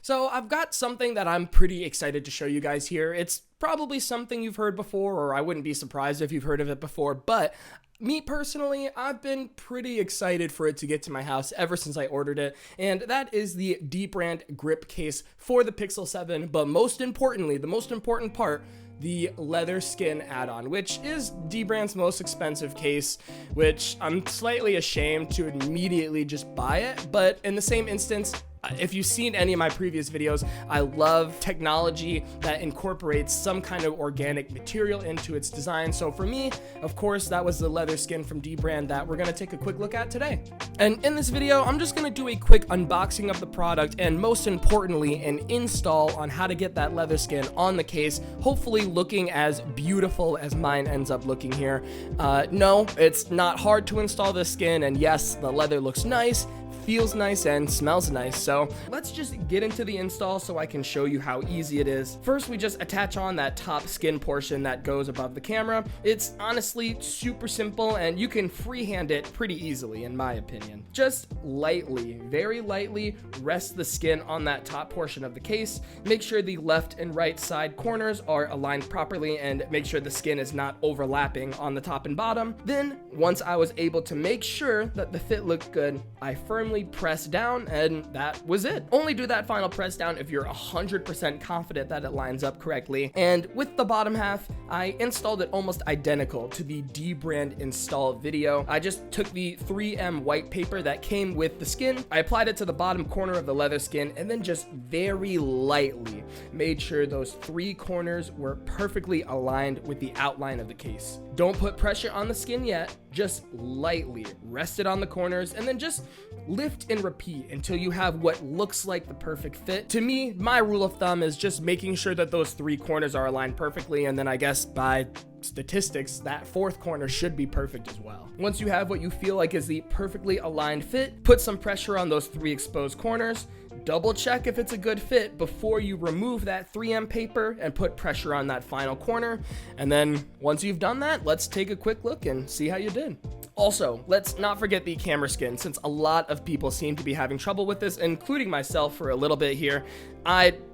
So I've got something that I'm pretty excited to show you guys here. It's probably something you've heard before, or I wouldn't be surprised if you've heard of it before, but me personally, I've been pretty excited for it to get to my house ever since I ordered it, and that is the Dbrand Grip Case for the Pixel 7, but most importantly, the most important part, the leather skin add-on, which is Dbrand's most expensive case, which I'm slightly ashamed to immediately just buy it, but in the same instance, if you've seen any of my previous videos, I love technology that incorporates some kind of organic material into its design. So for me, of course, that was the leather skin from Dbrand that we're gonna take a quick look at today. And in this video, I'm just gonna do a quick unboxing of the product and most importantly, an install on how to get that leather skin on the case, hopefully looking as beautiful as mine ends up looking here. No, it's not hard to install this skin, and yes, the leather looks nice, feels nice, and smells nice. So let's just get into the install so I can show you how easy it is. First, we just attach on that top skin portion that goes above the camera. It's honestly super simple, and you can freehand it pretty easily in my opinion. Just lightly, very lightly rest the skin on that top portion of the case. Make sure the left and right side corners are aligned properly, and make sure the skin is not overlapping on the top and bottom. Then, once I was able to make sure that the fit looked good, I firmly press down, and that was it. Only do that final press down if you're 100% confident that it lines up correctly. And with the bottom half, I installed it almost identical to the Dbrand install video. I just took the 3M white paper that came with the skin, I applied it to the bottom corner of the leather skin, and then just very lightly made sure those three corners were perfectly aligned with the outline of the case. Don't put pressure on the skin yet, just lightly rest it on the corners, and then just lift and repeat until you have what looks like the perfect fit. To me, my rule of thumb is just making sure that those three corners are aligned perfectly, and then I guess by statistics, that fourth corner should be perfect as well. Once you have what you feel like is the perfectly aligned fit, put some pressure on those three exposed corners, double check if it's a good fit before you remove that 3M paper and put pressure on that final corner. And then once you've done that, let's take a quick look and see how you did. Also, let's not forget the camera skin, since a lot of people seem to be having trouble with this, including myself for a little bit here.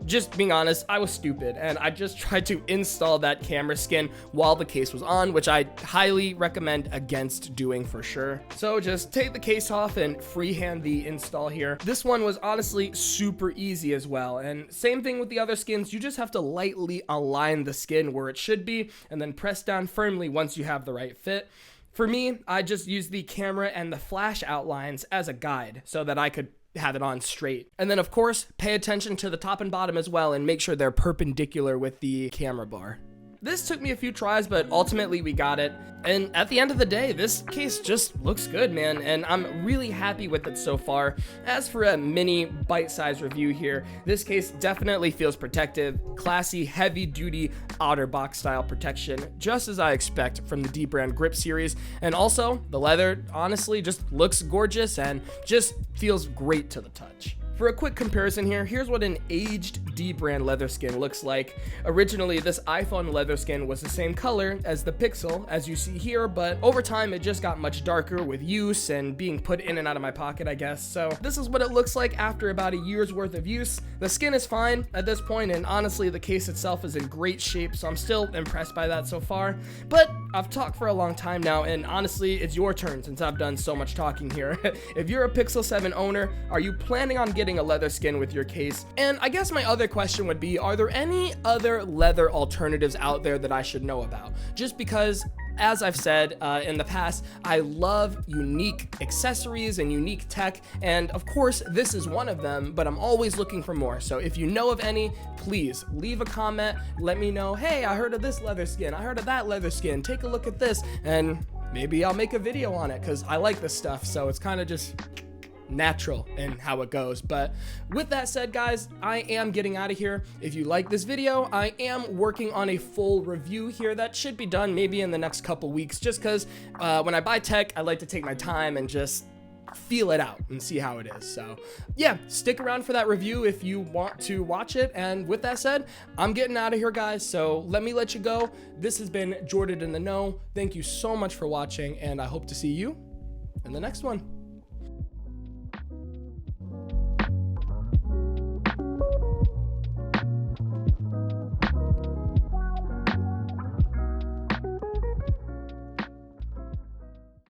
Just being honest, I was stupid, and I just tried to install that camera skin while the case was on, which I highly recommend against doing for sure. So just take the case off and freehand the install here. This one was honestly super easy as well, and same thing with the other skins. You just have to lightly align the skin where it should be, and then press down firmly once you have the right fit. For me, I just used the camera and the flash outlines as a guide so that I could have it on straight. And then of course, pay attention to the top and bottom as well and make sure they're perpendicular with the camera bar. This took me a few tries, but ultimately we got it. And at the end of the day, this case just looks good, man, and I'm really happy with it so far. As for a mini bite-sized review here, this case definitely feels protective, classy, heavy-duty OtterBox style protection, just as I expect from the Dbrand Grip series. And also, the leather honestly just looks gorgeous and just feels great to the touch. For a quick comparison here, here's what an aged Dbrand leather skin looks like. Originally, this iPhone leather skin was the same color as the Pixel, as you see here, but over time it just got much darker with use and being put in and out of my pocket, I guess. So this is what it looks like after about a year's worth of use. The skin is fine at this point, and honestly, the case itself is in great shape, so I'm still impressed by that so far. But I've talked for a long time now, and honestly, it's your turn since I've done so much talking here. If you're a Pixel 7 owner, are you planning on getting a leather skin with your case? And I guess my other question would be, are there any other leather alternatives out there that I should know about? Just because, as I've said in the past, I love unique accessories and unique tech, and of course this is one of them, but I'm always looking for more. So if you know of any, please leave a comment, let me know, hey, I heard of this leather skin, I heard of that leather skin, take a look at this, and maybe I'll make a video on it, because I like this stuff, so it's kind of just natural in how it goes. But with that said, guys, I am getting out of here. If you like this video, I am working on a full review here that should be done maybe in the next couple weeks, just because when I buy tech, I like to take my time and just feel it out and see how it is. So yeah, stick around for that review if you want to watch it. And with that said, I'm getting out of here, guys, so let me let you go. This has been Jordan in the Know. Thank you so much for watching, and I hope to see you in the next one.